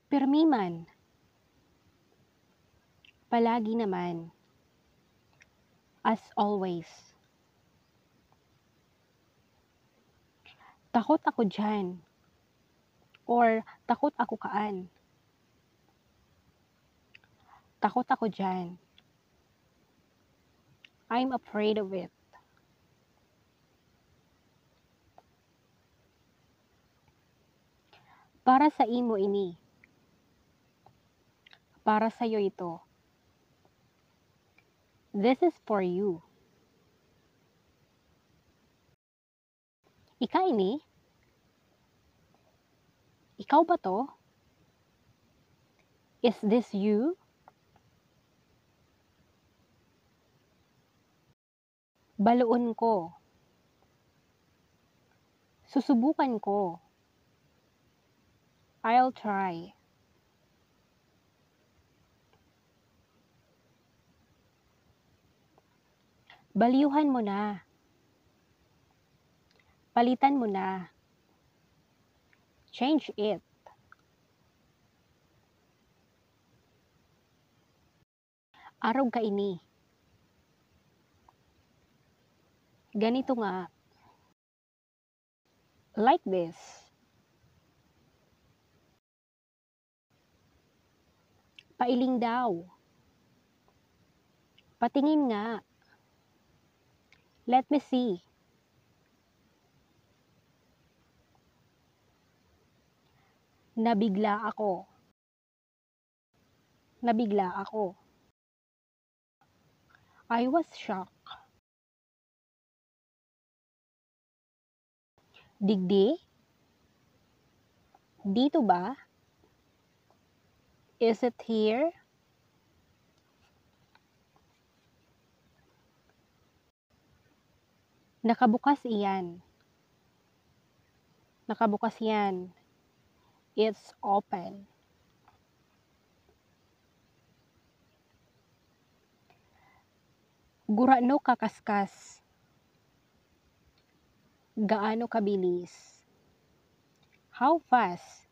Pirmi man, palagi naman, as always. Takot ako dyan, or takot ako kaan. Takot ako dyan. I'm afraid of it. Para sa imo ini. Para sa'yo ito. This is for you. Ika ini? Ikaw ba to? Is this you? Baluon ko. Susubukan ko. I'll try. Baliyuhan mo na. Palitan mo na. Change it. Araw ka ini. Ganito nga. Like this. Pailing daw. Patingin nga. Let me see. Nabigla ako. Nabigla ako. I was shocked. Digdi? Dito ba? Is it here? Nakabukas iyan. Nakabukas yan. It's open. Gurano kakaskas. Gaano kabilis? How fast?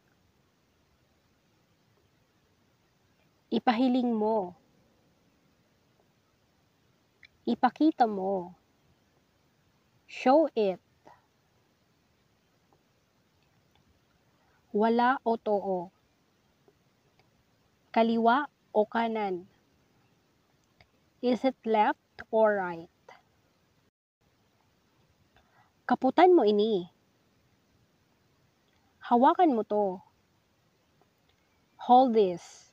Ipahiling mo. Ipakita mo. Show it. Wala o too. Kaliwa o kanan. Is it left or right? Kaputan mo ini. Hawakan mo to. Hold this.